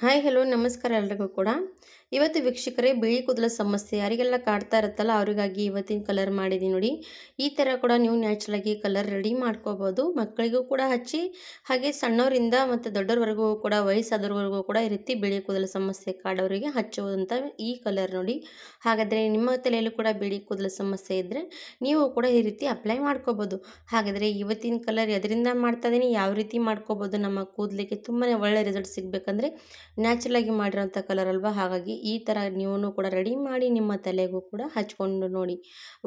Hi hello ನಮಸ್ಕಾರ ಎಲ್ರಿಗೂ ಕೂಡ. ಇವತ್ತು ವೀಕ್ಷಕರೇ, ಬಿಳಿ ಕೂದಲ ಸಮಸ್ಯೆ ಯಾರಿಗೆಲ್ಲ ಕಾಡ್ತಾ ಇರುತ್ತಲ್ಲ ಅವರಿಗಾಗಿ ಇವತ್ತಿನ ಕಲರ್ ಮಾಡಿದ್ದೀನಿ ನೋಡಿ. ಈ ಥರ ಕೂಡ ನೀವು ನ್ಯಾಚುರಲಾಗಿ ಕಲರ್ ರೆಡಿ ಮಾಡ್ಕೋಬೋದು. ಮಕ್ಕಳಿಗೂ ಕೂಡ ಹಚ್ಚಿ, ಹಾಗೆ ಸಣ್ಣವರಿಂದ ಮತ್ತು ದೊಡ್ಡವರೆಗೂ ಕೂಡ, ವಯಸ್ಸಾದವ್ರಿಗೂ ಕೂಡ ಈ ರೀತಿ ಬಿಳಿ ಕೂದಲ ಸಮಸ್ಯೆ ಕಾಡೋರಿಗೆ ಹಚ್ಚುವಂಥ ಈ ಕಲರ್ ನೋಡಿ. ಹಾಗಾದರೆ ನಿಮ್ಮ ತಲೆಯಲ್ಲೂ ಕೂಡ ಬಿಳಿ ಕೂದಲ ಸಮಸ್ಯೆ ಇದ್ದರೆ ನೀವು ಕೂಡ ಈ ರೀತಿ ಅಪ್ಲೈ ಮಾಡ್ಕೋಬೋದು. ಹಾಗಾದರೆ ಇವತ್ತಿನ ಕಲರ್ ಎದರಿಂದ ಮಾಡ್ತಾ ಇದ್ದೀನಿ, ಯಾವ ರೀತಿ ಮಾಡ್ಕೋಬೋದು, ನಮ್ಮ ಕೂದಲಿಗೆ ತುಂಬಾ ಒಳ್ಳೆ ರಿಸಲ್ಟ್ ಸಿಗಬೇಕಂದ್ರೆ ನ್ಯಾಚುರಲಾಗಿ ಮಾಡಿರೋಂಥ ಕಲರ್ ಅಲ್ವಾ. ಹಾಗಾಗಿ ಈ ಥರ ನೀವು ಕೂಡ ರೆಡಿ ಮಾಡಿ ನಿಮ್ಮ ತಲೆಗೂ ಕೂಡ ಹಚ್ಕೊಂಡು ನೋಡಿ.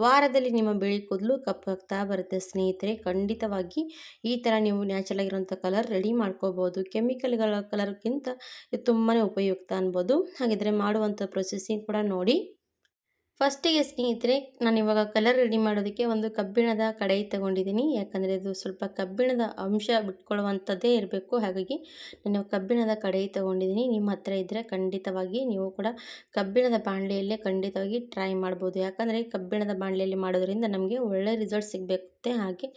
ವಾರದಲ್ಲಿ ನಿಮ್ಮ ಬಿಳಿ ಕೂದಲು ಕಪ್ಪಾಗ್ತಾ ಬರುತ್ತೆ ಸ್ನೇಹಿತರೆ. ಖಂಡಿತವಾಗಿ ಈ ಥರ ನೀವು ನ್ಯಾಚುರಲ್ ಆಗಿರೋಂಥ ಕಲರ್ ರೆಡಿ ಮಾಡ್ಕೋಬೋದು. ಕೆಮಿಕಲ್ಗಳ ಕಲರ್ಗಿಂತ ಇದು ತುಂಬಾ ಉಪಯುಕ್ತ ಅನ್ಬೋದು. ಹಾಗಿದ್ರೆ ಮಾಡುವಂಥ ಪ್ರೊಸೆಸಿಂಗ್ ಕೂಡ ನೋಡಿ. ಫಸ್ಟಿಗೆ ಸ್ನೇಹಿತರೆ, ನಾನು ಇವಾಗ ಕಲರ್ ರೆಡಿ ಮಾಡೋದಕ್ಕೆ ಒಂದು ಕಬ್ಬಿಣದ ಕಡಾಯಿ ತೊಗೊಂಡಿದ್ದೀನಿ. ಯಾಕಂದರೆ ಇದು ಸ್ವಲ್ಪ ಕಬ್ಬಿಣದ ಅಂಶ ಬಿಟ್ಕೊಳ್ಳುವಂಥದ್ದೇ ಇರಬೇಕು. ಹಾಗಾಗಿ ನಾನು ಕಬ್ಬಿಣದ ಕಡಾಯಿ ತೊಗೊಂಡಿದ್ದೀನಿ. ನಿಮ್ಮ ಹತ್ರ ಇದ್ದರೆ ಖಂಡಿತವಾಗಿ ನೀವು ಕೂಡ ಕಬ್ಬಿಣದ ಬಾಣಲೆಯಲ್ಲೇ ಖಂಡಿತವಾಗಿ ಟ್ರೈ ಮಾಡ್ಬೋದು. ಯಾಕಂದರೆ ಕಬ್ಬಿಣದ ಬಾಣಲೆಯಲ್ಲಿ ಮಾಡೋದ್ರಿಂದ ನಮಗೆ ಒಳ್ಳೆ ರಿಸಲ್ಟ್ ಸಿಗಬೇಕು. ಹಾಗೆ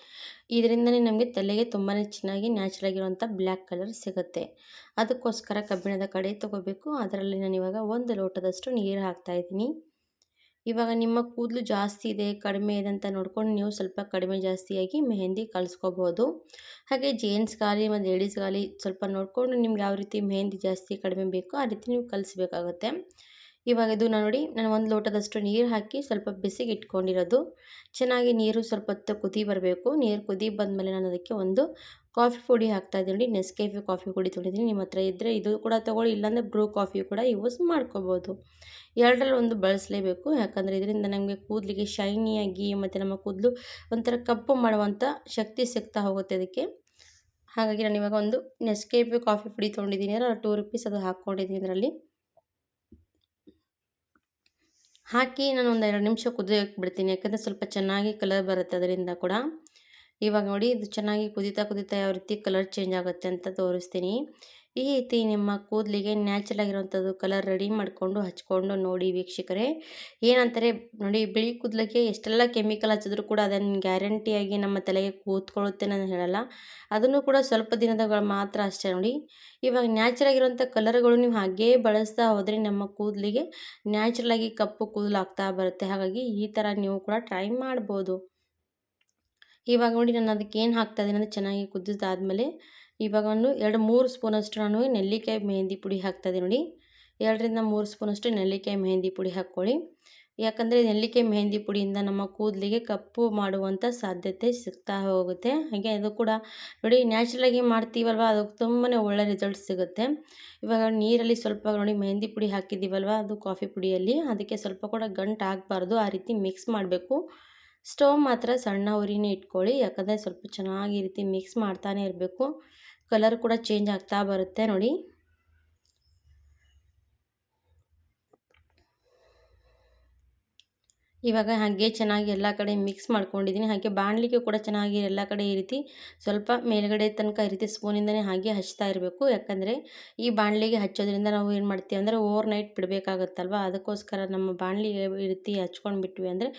ಇದರಿಂದನೇ ನಮಗೆ ತಲೆಗೆ ತುಂಬಾ ಚೆನ್ನಾಗಿ ನ್ಯಾಚುರಲ್ ಆಗಿರುವಂಥ ಬ್ಲ್ಯಾಕ್ ಕಲರ್ ಸಿಗುತ್ತೆ. ಅದಕ್ಕೋಸ್ಕರ ಕಬ್ಬಿಣದ ಕಡಾಯಿ ತೊಗೋಬೇಕು. ಅದರಲ್ಲಿ ನಾನು ಇವಾಗ 1 ಲೋಟದಷ್ಟು ನೀರು ಹಾಕ್ತಾಯಿದ್ದೀನಿ. ಇವಾಗ ನಿಮ್ಮ ಕೂದಲು ಜಾಸ್ತಿ ಇದೆ, ಕಡಿಮೆ ಇದೆ ಅಂತ ನೋಡ್ಕೊಂಡು ನೀವು ಸ್ವಲ್ಪ ಕಡಿಮೆ ಜಾಸ್ತಿಯಾಗಿ ಮೆಹಂದಿ ಕಲಿಸ್ಕೋಬೋದು. ಹಾಗೆ ಜೆಂಟ್ಸ್ಗಾಗಲಿ ಮತ್ತು ಲೇಡೀಸ್ಗಾಗಲಿ ಸ್ವಲ್ಪ ನೋಡಿಕೊಂಡು ನಿಮ್ಗೆ ಯಾವ ರೀತಿ ಮೆಹಂದಿ ಜಾಸ್ತಿ ಕಡಿಮೆ ಬೇಕೋ ಆ ರೀತಿ ನೀವು ಕಲಿಸ್ಬೇಕಾಗುತ್ತೆ. ಇವಾಗ ಇದು ನೋಡಿ, ನಾನು 1 ಲೋಟದಷ್ಟು ನೀರು ಹಾಕಿ ಸ್ವಲ್ಪ ಬಿಸಿಗೆ ಇಟ್ಕೊಂಡಿರೋದು. ಚೆನ್ನಾಗಿ ನೀರು ಸ್ವಲ್ಪ ಹೊತ್ತು ಕುದಿ ಬರಬೇಕು. ನೀರು ಕುದಿ ಬಂದಮೇಲೆ ನಾನು ಅದಕ್ಕೆ ಒಂದು ಕಾಫಿ ಪುಡಿ ಹಾಕ್ತಾಯಿದ್ದೀನಿ. ನೆಸ್ಕೆಫೆ ಕಾಫಿ ಪುಡಿ ತೊಗೊಂಡಿದ್ದೀನಿ. ನಿಮ್ಮ ಹತ್ರ ಇದ್ದರೆ ಇದು ಕೂಡ ತೊಗೊಳ್ಳಿ, ಇಲ್ಲಾಂದರೆ ಬ್ರೂ ಕಾಫಿ ಕೂಡ ಯೂಸ್ ಮಾಡ್ಕೋಬೋದು. ಎರಡರಲ್ಲಿ ಒಂದು ಬಳಸಲೇಬೇಕು. ಯಾಕಂದರೆ ಇದರಿಂದ ನಮಗೆ ಕೂದಲಿಗೆ ಶೈನಿಯಾಗಿ ಮತ್ತು ನಮ್ಮ ಕೂದಲು ಒಂಥರ ಕಪ್ಪು ಮಾಡುವಂಥ ಶಕ್ತಿ ಸಿಗ್ತಾ ಹೋಗುತ್ತೆ ಅದಕ್ಕೆ. ಹಾಗಾಗಿ ನಾನು ಇವಾಗ ಒಂದು ನೆಸ್ಕೆಫೆ ಕಾಫಿ ಪುಡಿ ತೊಗೊಂಡಿದ್ದೀನಿ. 2 ರುಪೀಸ್ ಅದು ಹಾಕ್ಕೊಂಡಿದ್ದೀನಿ. ಇದರಲ್ಲಿ ಹಾಕಿ ನಾನು ಒಂದು 2 ನಿಮಿಷ ಕುದಿಯೋಕ್ಕೆ ಬಿಡ್ತೀನಿ. ಯಾಕಂದರೆ ಸ್ವಲ್ಪ ಚೆನ್ನಾಗಿ ಕಲರ್ ಬರುತ್ತೆ ಅದರಿಂದ ಕೂಡ. ಇವಾಗ ನೋಡಿ, ಇದು ಚೆನ್ನಾಗಿ ಕುದೀತಾ ಯಾವ ರೀತಿ ಕಲರ್ ಚೇಂಜ್ ಆಗುತ್ತೆ ಅಂತ ತೋರಿಸ್ತೀನಿ. ಈ ರೀತಿ ನಿಮ್ಮ ಕೂದಲಿಗೆ ನ್ಯಾಚುರಲ್ ಆಗಿರುವಂಥದ್ದು ಕಲರ್ ರೆಡಿ ಮಾಡಿಕೊಂಡು ಹಚ್ಕೊಂಡು ನೋಡಿ ವೀಕ್ಷಕರೇ. ಏನಂತಾರೆ ನೋಡಿ, ಬಿಳಿ ಕೂದಲಿಗೆ ಎಷ್ಟೆಲ್ಲ ಕೆಮಿಕಲ್ ಹಚ್ಚಿದ್ರು ಕೂಡ ಅದನ್ನು ಗ್ಯಾರಂಟಿಯಾಗಿ ನಮ್ಮ ತಲೆಗೆ ಕೂತ್ಕೊಳ್ಳುತ್ತೆ ನಾನು ಹೇಳಲ್ಲ. ಅದನ್ನು ಕೂಡ ಸ್ವಲ್ಪ ದಿನದಗಳು ಮಾತ್ರ ಅಷ್ಟೇ ನೋಡಿ. ಇವಾಗ ನ್ಯಾಚುರಲ್ ಆಗಿರುವಂಥ ಕಲರ್ಗಳು ನೀವು ಹಾಗೇ ಬಳಸ್ತಾ ಹೋದರೆ ನಮ್ಮ ಕೂದಲಿಗೆ ನ್ಯಾಚುರಲಾಗಿ ಕಪ್ಪು ಕೂದಲು ಆಗ್ತಾ ಬರುತ್ತೆ. ಹಾಗಾಗಿ ಈ ಥರ ನೀವು ಕೂಡ ಟ್ರೈ ಮಾಡ್ಬೋದು. ಇವಾಗ ನೋಡಿ, ನಾನು ಅದಕ್ಕೆ ಏನು ಹಾಕ್ತಾಯಿದ್ದೀನಿ ಅಂದರೆ, ಚೆನ್ನಾಗಿ ಕುದಿದಾದ್ಮೇಲೆ ಇವಾಗ ಒಂದು 2-3 ಸ್ಪೂನಷ್ಟು ನಾನು ನೆಲ್ಲಿಕಾಯಿ ಮೆಹಂದಿ ಪುಡಿ ಹಾಕ್ತಾಯಿದ್ದೀನಿ ನೋಡಿ. 2-3 ಸ್ಪೂನಷ್ಟು ನೆಲ್ಲಿಕಾಯಿ ಮೆಹಂದಿ ಪುಡಿ ಹಾಕ್ಕೊಳ್ಳಿ. ಯಾಕಂದರೆ ನೆಲ್ಲಿಕಾಯಿ ಮೆಹಂದಿ ಪುಡಿಯಿಂದ ನಮ್ಮ ಕೂದಲಿಗೆ ಕಪ್ಪು ಮಾಡುವಂಥ ಸಾಧ್ಯತೆ ಸಿಗ್ತಾ ಹೋಗುತ್ತೆ. ಹಾಗೆ ಅದು ಕೂಡ ನೋಡಿ, ನ್ಯಾಚುರಲಾಗಿ ಮಾಡ್ತೀವಲ್ವ, ಅದು ತುಂಬಾ ಒಳ್ಳೆ ರಿಸಲ್ಟ್ ಸಿಗುತ್ತೆ. ಇವಾಗ ನೀರಲ್ಲಿ ಸ್ವಲ್ಪ ನೋಡಿ ಮೆಹಂದಿ ಪುಡಿ ಹಾಕಿದ್ದೀವಲ್ವ, ಅದು ಕಾಫಿ ಪುಡಿಯಲ್ಲಿ, ಅದಕ್ಕೆ ಸ್ವಲ್ಪ ಕೂಡ ಗಂಟು ಆಗಬಾರ್ದು. ಆ ರೀತಿ ಮಿಕ್ಸ್ ಮಾಡಬೇಕು. ಸ್ಟವ್ ಮಾತ್ರ ಸಣ್ಣ ಉರಿನೇ ಇಟ್ಕೊಳ್ಳಿ. ಯಾಕಂದರೆ ಸ್ವಲ್ಪ ಚೆನ್ನಾಗಿ ಈ ರೀತಿ ಮಿಕ್ಸ್ ಮಾಡ್ತಾನೆ ಇರಬೇಕು. ಕಲರ್ ಕೂಡ ಚೇಂಜ್ ಆಗ್ತಾ ಬರುತ್ತೆ ನೋಡಿ. ಇವಾಗ ಹಾಗೆ ಚೆನ್ನಾಗಿ ಎಲ್ಲ ಕಡೆ ಮಿಕ್ಸ್ ಮಾಡ್ಕೊಂಡಿದ್ದೀನಿ. ಹಾಗೆ ಬಾಣಲಿಗೆ ಕೂಡ ಚೆನ್ನಾಗಿ ಎಲ್ಲ ಕಡೆ ಈ ರೀತಿ ಸ್ವಲ್ಪ ಮೇಲ್ಗಡೆ ತನಕ ಈ ರೀತಿ ಸ್ಪೂನಿಂದನೇ ಹಾಗೆ ಹಚ್ತಾ ಇರಬೇಕು. ಯಾಕಂದರೆ ಈ ಬಾಣಲಿಗೆ ಹಚ್ಚೋದ್ರಿಂದ ನಾವು ಏನು ಮಾಡ್ತೀವಿ ಅಂದರೆ ಓವರ್ ನೈಟ್ ಬಿಡಬೇಕಾಗತ್ತಲ್ವ. ಅದಕ್ಕೋಸ್ಕರ ನಮ್ಮ ಬಾಣಲಿಗೆ ಈ ರೀತಿ ಹಚ್ಕೊಂಡು ಬಿಟ್ವಿ ಅಂದರೆ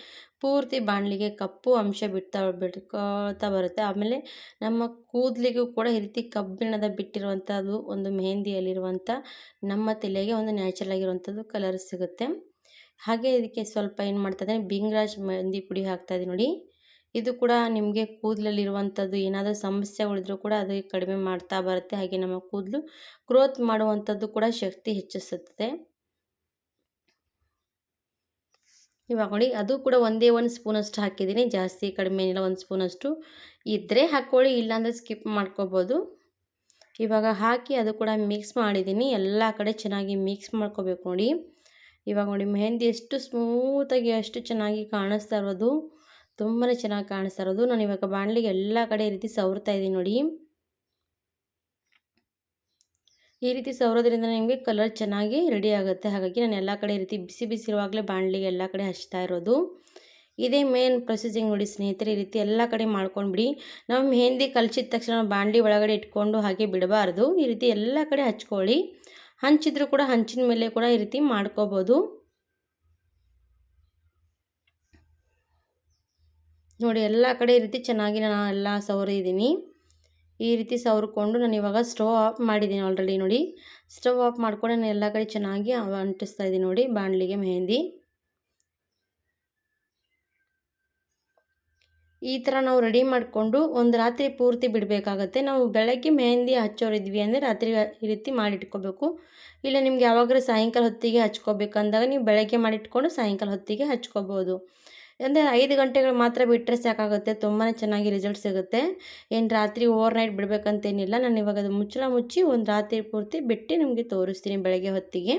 ಪೂರ್ತಿ ಬಾಣಲಿಗೆ ಕಪ್ಪು ಅಂಶ ಬಿಟ್ಕೊಳ್ತಾ ಬರುತ್ತೆ. ಆಮೇಲೆ ನಮ್ಮ ಕೂದಲಿಗೂ ಕೂಡ ಈ ರೀತಿ ಕಬ್ಬಿಣದ ಬಿಟ್ಟಿರುವಂಥದ್ದು ಒಂದು ಮೆಹಂದಿಯಲ್ಲಿರುವಂಥ ನಮ್ಮ ತಲೆಗೆ ಒಂದು ನ್ಯಾಚುರಲ್ ಆಗಿರುವಂಥದ್ದು ಕಲರ್ ಸಿಗುತ್ತೆ. ಹಾಗೆ ಇದಕ್ಕೆ ಸ್ವಲ್ಪ ಏನು ಮಾಡ್ತಾಯಿದ್ದೀನಿ, ಬಿಂಗ್ರಾಜ್ ಮೆಹಂದಿ ಪುಡಿ ಹಾಕ್ತಾಯಿದ್ದೀನಿ ನೋಡಿ. ಇದು ಕೂಡ ನಿಮಗೆ ಕೂದಲಲ್ಲಿರುವಂಥದ್ದು ಏನಾದರೂ ಸಮಸ್ಯೆಗಳಿದ್ರೂ ಕೂಡ ಅದು ಕಡಿಮೆ ಮಾಡ್ತಾ ಬರುತ್ತೆ. ಹಾಗೆ ನಮ್ಮ ಕೂದಲು ಗ್ರೋತ್ ಮಾಡುವಂಥದ್ದು ಕೂಡ ಶಕ್ತಿ ಹೆಚ್ಚಿಸುತ್ತದೆ. ಇವಾಗ ನೋಡಿ, ಅದು ಕೂಡ ಒಂದೇ 1 ಸ್ಪೂನಷ್ಟು ಹಾಕಿದ್ದೀನಿ. ಜಾಸ್ತಿ ಕಡಿಮೆ ಏನಿಲ್ಲ, 1 ಸ್ಪೂನಷ್ಟು ಇದ್ದರೆ ಹಾಕ್ಕೊಳ್ಳಿ, ಇಲ್ಲಾಂದರೆ ಸ್ಕಿಪ್ ಮಾಡ್ಕೋಬೋದು. ಇವಾಗ ಹಾಕಿ ಅದು ಕೂಡ ಮಿಕ್ಸ್ ಮಾಡಿದ್ದೀನಿ. ಎಲ್ಲ ಕಡೆ ಚೆನ್ನಾಗಿ ಮಿಕ್ಸ್ ಮಾಡ್ಕೋಬೇಕು ನೋಡಿ. ಇವಾಗ ನೋಡಿ, ಮೆಹಂದಿ ಎಷ್ಟು ಸ್ಮೂತಾಗಿ ಎಷ್ಟು ಚೆನ್ನಾಗಿ ಕಾಣಿಸ್ತಾ ಇರೋದು, ತುಂಬಾ ಚೆನ್ನಾಗಿ ಕಾಣಿಸ್ತಾ ಇರೋದು. ನಾನು ಇವಾಗ ಬಾಣಲಿಗೆ ಎಲ್ಲ ಕಡೆ ಈ ರೀತಿ ಸವರ್ತಾ ಇದ್ದೀನಿ ನೋಡಿ. ಈ ರೀತಿ ಸವರೋದ್ರಿಂದ ನಿಮಗೆ ಕಲರ್ ಚೆನ್ನಾಗಿ ರೆಡಿ ಆಗುತ್ತೆ. ಹಾಗಾಗಿ ನಾನು ಎಲ್ಲ ಕಡೆ ಈ ರೀತಿ ಬಿಸಿ ಬಿಸಿ ಇರುವಾಗಲೇ ಬಾಣಲಿಗೆ ಎಲ್ಲ ಕಡೆ ಹಚ್ತಾ ಇರೋದು. ಇದೇ ಮೇನ್ ಪ್ರೊಸೆಸಿಂಗ್ ನೋಡಿ ಸ್ನೇಹಿತರೆ. ಈ ರೀತಿ ಎಲ್ಲ ಕಡೆ ಮಾಡ್ಕೊಂಡ್ಬಿಡಿ. ನಾವು ಮೆಹಂದಿ ಕಲಸಿದ ತಕ್ಷಣ ಬಾಣಲಿ ಒಳಗಡೆ ಇಟ್ಕೊಂಡು ಹಾಗೆ ಬಿಡಬಾರ್ದು. ಈ ರೀತಿ ಎಲ್ಲ ಕಡೆ ಹಚ್ಕೊಳ್ಳಿ. ಹಂಚಿದ್ರೂ ಕೂಡ ಹಂಚಿನ ಮೇಲೆ ಕೂಡ ಈ ರೀತಿ ಮಾಡ್ಕೋಬೋದು ನೋಡಿ. ಎಲ್ಲ ಕಡೆ ಈ ರೀತಿ ಚೆನ್ನಾಗಿ ನಾನು ಎಲ್ಲ ಸವರಿದ್ದೀನಿ. ಈ ರೀತಿ ಸವರ್ಕೊಂಡು ನಾನು ಇವಾಗ ಸ್ಟವ್ ಆಫ್ ಮಾಡಿದ್ದೀನಿ ಆಲ್ರೆಡಿ ನೋಡಿ. ಸ್ಟವ್ ಆಫ್ ಮಾಡ್ಕೊಂಡು ನಾನು ಎಲ್ಲ ಕಡೆ ಚೆನ್ನಾಗಿ ಅಂಟಿಸ್ತಾ ಇದ್ದೀನಿ ನೋಡಿ ಬಾಣಲಿಗೆ ಮೆಹಂದಿ. ಈ ಥರ ನಾವು ರೆಡಿ ಮಾಡಿಕೊಂಡು ಒಂದು ರಾತ್ರಿ ಪೂರ್ತಿ ಬಿಡಬೇಕಾಗತ್ತೆ. ನಾವು ಬೆಳಗ್ಗೆ ಮೆಹಂದಿ ಹಚ್ಚೋರಿದ್ವಿ ಅಂದರೆ ರಾತ್ರಿ ಈ ರೀತಿ ಮಾಡಿಟ್ಕೋಬೇಕು. ಇಲ್ಲ ನಿಮ್ಗೆ ಯಾವಾಗಾದ್ರೂ ಸಾಯಂಕಾಲ ಹೊತ್ತಿಗೆ ಹಚ್ಕೋಬೇಕಂದಾಗ ನೀವು ಬೆಳಗ್ಗೆ ಮಾಡಿಟ್ಕೊಂಡು ಸಾಯಂಕಾಲ ಹೊತ್ತಿಗೆ ಹಚ್ಕೋಬೋದು. ಅಂದರೆ 5 ಗಂಟೆಗಳು ಮಾತ್ರ ಬಿಟ್ಟರೆ ಸಾಕಾಗುತ್ತೆ, ತುಂಬಾ ಚೆನ್ನಾಗಿ ರಿಸಲ್ಟ್ ಸಿಗುತ್ತೆ. ಏನು ರಾತ್ರಿ ಓವರ್ ನೈಟ್ ಬಿಡಬೇಕಂತೇನಿಲ್ಲ. ನಾನು ಇವಾಗ ಅದು ಮುಚ್ಚಳ ಮುಚ್ಚಿ ಒಂದು ರಾತ್ರಿ ಪೂರ್ತಿ ಬಿಟ್ಟು ನಿಮಗೆ ತೋರಿಸ್ತೀನಿ ಬೆಳಗ್ಗೆ ಹೊತ್ತಿಗೆ.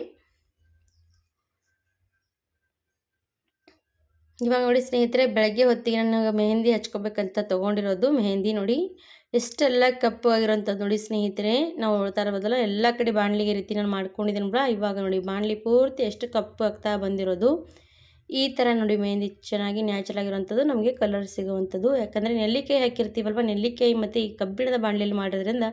ಇವಾಗ ನೋಡಿ ಸ್ನೇಹಿತರೆ, ಬೆಳಗ್ಗೆ ಹೊತ್ತಿಗೆ ನಾನು ಮೆಹಂದಿ ಹಚ್ಕೋಬೇಕಂತ ತೊಗೊಂಡಿರೋದು ಮೆಹಂದಿ ನೋಡಿ ಎಷ್ಟೆಲ್ಲ ಕಪ್ಪು ಆಗಿರೋಂಥದ್ದು ನೋಡಿ ಸ್ನೇಹಿತರೆ. ನಾವು ನೋಡ್ತಾ ಇರೋದಲ್ಲ ಎಲ್ಲ ಕಡೆ ಬಾಣಲಿಗೆ ರೀತಿ ನಾನು ಮಾಡ್ಕೊಂಡಿದ್ದೀನಿ ಬಿಡ. ಇವಾಗ ನೋಡಿ ಬಾಣಲಿ ಪೂರ್ತಿ ಎಷ್ಟು ಕಪ್ಪು ಆಗ್ತಾ ಬಂದಿರೋದು. ಈ ಥರ ನೋಡಿ ಮೆಹಂದಿ ಚೆನ್ನಾಗಿ ನ್ಯಾಚುರಲ್ ಆಗಿರೋಂಥದ್ದು ನಮಗೆ ಕಲರ್ ಸಿಗುವಂಥದ್ದು. ಯಾಕಂದರೆ ನೆಲ್ಲಿಕಾಯಿ ಹಾಕಿರ್ತೀವಲ್ವ, ನೆಲ್ಲಿಕಾಯಿ ಮತ್ತು ಈ ಕಬ್ಬಿಣದ ಬಾಣಲಿಯಲ್ಲಿ ಮಾಡೋದ್ರಿಂದ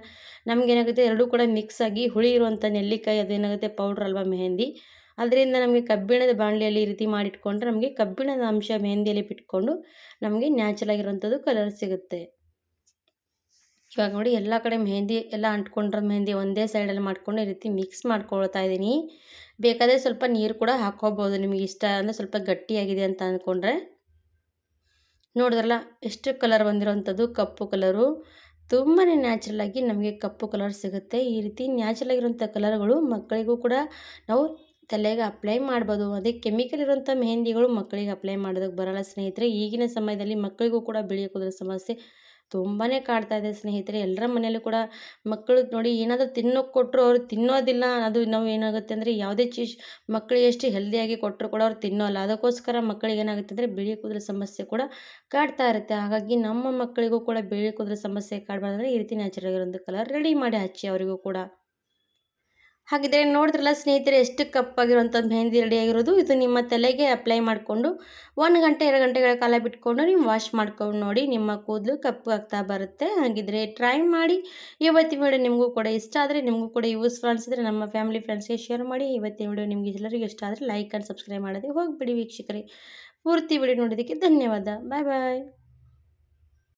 ನಮಗೇನಾಗುತ್ತೆ ಎರಡೂ ಕೂಡ ಮಿಕ್ಸ್ ಆಗಿ ಹುಳಿ ಇರುವಂಥ ನೆಲ್ಲಿಕಾಯಿ ಅದೇನಾಗುತ್ತೆ ಪೌಡ್ರ್ ಅಲ್ವಾ ಮೆಹಂದಿ. ಅದರಿಂದ ನಮಗೆ ಕಬ್ಬಿಣದ ಬಾಣಲಿಯಲ್ಲಿ ಈ ರೀತಿ ಮಾಡಿಟ್ಕೊಂಡ್ರೆ ನಮಗೆ ಕಬ್ಬಿಣದ ಅಂಶ ಮೆಹಂದಿಯಲ್ಲಿ ಬಿಟ್ಕೊಂಡು ನಮಗೆ ನ್ಯಾಚುರಲ್ ಆಗಿರೋಂಥದ್ದು ಕಲರ್ ಸಿಗುತ್ತೆ. ಇವಾಗ ನೋಡಿ ಎಲ್ಲ ಕಡೆ ಮೆಹಂದಿ ಎಲ್ಲ ಅಂಟ್ಕೊಂಡ್ರೆ ಮೆಹಂದಿ ಒಂದೇ ಸೈಡಲ್ಲಿ ಮಾಡ್ಕೊಂಡು ಈ ರೀತಿ ಮಿಕ್ಸ್ ಮಾಡ್ಕೊಳ್ತಾ ಇದ್ದೀನಿ. ಬೇಕಾದರೆ ಸ್ವಲ್ಪ ನೀರು ಕೂಡ ಹಾಕ್ಕೋಬೋದು, ನಿಮಗೆ ಇಷ್ಟ ಅಂದರೆ ಸ್ವಲ್ಪ ಗಟ್ಟಿಯಾಗಿದೆ ಅಂತ ಅಂದ್ಕೊಂಡ್ರೆ. ನೋಡಿದ್ರಲ್ಲ ಎಷ್ಟು ಕಲರ್ ಬಂದಿರೋವಂಥದ್ದು ಕಪ್ಪು ಕಲರು. ತುಂಬಾ ನ್ಯಾಚುರಲ್ ಆಗಿ ನಮಗೆ ಕಪ್ಪು ಕಲರ್ ಸಿಗುತ್ತೆ. ಈ ರೀತಿ ನ್ಯಾಚುರಲ್ ಆಗಿರೋಂಥ ಕಲರ್ಗಳು ಮಕ್ಕಳಿಗೂ ಕೂಡ ನಾವು ತಲೆಗೆ ಅಪ್ಲೈ ಮಾಡ್ಬೋದು. ಅದೇ ಕೆಮಿಕಲ್ ಇರೋಂಥ ಮೆಹಂದಿಗಳು ಮಕ್ಕಳಿಗೆ ಅಪ್ಲೈ ಮಾಡೋದಕ್ಕೆ ಬರೋಲ್ಲ ಸ್ನೇಹಿತರೆ. ಈಗಿನ ಸಮಯದಲ್ಲಿ ಮಕ್ಕಳಿಗೂ ಕೂಡ ಬಿಳಿ ಕೂದಲ ಸಮಸ್ಯೆ ತುಂಬಾ ಕಾಡ್ತಾ ಇದೆ ಸ್ನೇಹಿತರೆ. ಎಲ್ಲರ ಮನೆಯಲ್ಲೂ ಕೂಡ ಮಕ್ಕಳು ನೋಡಿ ಏನಾದರೂ ತಿನ್ನೋಕೆ ಕೊಟ್ಟರು ಅವ್ರು ತಿನ್ನೋದಿಲ್ಲ. ಅದು ನಾವು ಏನಾಗುತ್ತೆ ಅಂದರೆ ಯಾವುದೇ ಚೀಸ್ ಮಕ್ಕಳಿಗೆ ಎಷ್ಟು ಹೆಲ್ದಿಯಾಗಿ ಕೊಟ್ಟರು ಕೂಡ ಅವ್ರು ತಿನ್ನೋಲ್ಲ. ಅದಕ್ಕೋಸ್ಕರ ಮಕ್ಕಳಿಗೆ ಏನಾಗುತ್ತೆ ಅಂದರೆ ಬಿಳಿ ಕೂದಲ ಸಮಸ್ಯೆ ಕೂಡ ಕಾಡ್ತಾ ಇರುತ್ತೆ. ಹಾಗಾಗಿ ನಮ್ಮ ಮಕ್ಕಳಿಗೂ ಕೂಡ ಬಿಳಿ ಕೂದಲ ಸಮಸ್ಯೆ ಕಾಡಬಾರ್ದಂದ್ರೆ ಈ ರೀತಿ ನ್ಯಾಚುರಲ್ ಆಗಿರೋಂಥ ಕಲರ್ ರೆಡಿ ಮಾಡಿ ಹಚ್ಚಿ ಅವರಿಗೂ ಕೂಡ. ಹಾಗಿದ್ರೆ ನೋಡಿದ್ರಲ್ಲ ಸ್ನೇಹಿತರೆ, ಎಷ್ಟು ಕಪ್ಪಾಗಿರುವಂಥದ್ದು ಮೆಹಂದಿ ರೆಡಿಯಾಗಿರೋದು. ಇದು ನಿಮ್ಮ ತಲೆಗೆ ಅಪ್ಲೈ ಮಾಡಿಕೊಂಡು 1 ಗಂಟೆ 2 ಗಂಟೆಗಳ ಕಾಲ ಬಿಟ್ಕೊಂಡು ನೀವು ವಾಶ್ ಮಾಡ್ಕೊಂಡು ನೋಡಿ, ನಿಮ್ಮ ಕೂದಲು ಕಪ್ಪು ಆಗ್ತಾ ಬರುತ್ತೆ. ಹಾಗಿದ್ರೆ ಟ್ರೈ ಮಾಡಿ. ಇವತ್ತಿನ ವಿಡಿಯೋ ನಿಮಗೂ ಕೂಡ ಇಷ್ಟ ಆದರೆ, ನಿಮಗೂ ಕೂಡ ಯೂಸ್ಫುಲ್ ಅನಿಸಿದ್ರೆ ನಮ್ಮ ಫ್ಯಾಮಿಲಿ ಫ್ರೆಂಡ್ಸ್ಗೆ ಶೇರ್ ಮಾಡಿ. ಇವತ್ತಿನ ವಿಡಿಯೋ ನಿಮಗೆ ಎಲ್ಲರಿಗೂ ಇಷ್ಟ ಆದರೆ ಲೈಕ್ ಆ್ಯಂಡ್ ಸಬ್ಸ್ಕ್ರೈಬ್ ಮಾಡೋದಕ್ಕೆ ಹೋಗಿಬಿಡಿ ವೀಕ್ಷಕರೇ. ಪೂರ್ತಿ ವಿಡಿಯೋ ನೋಡೋದಕ್ಕೆ ಧನ್ಯವಾದ. ಬಾಯ್ ಬಾಯ್.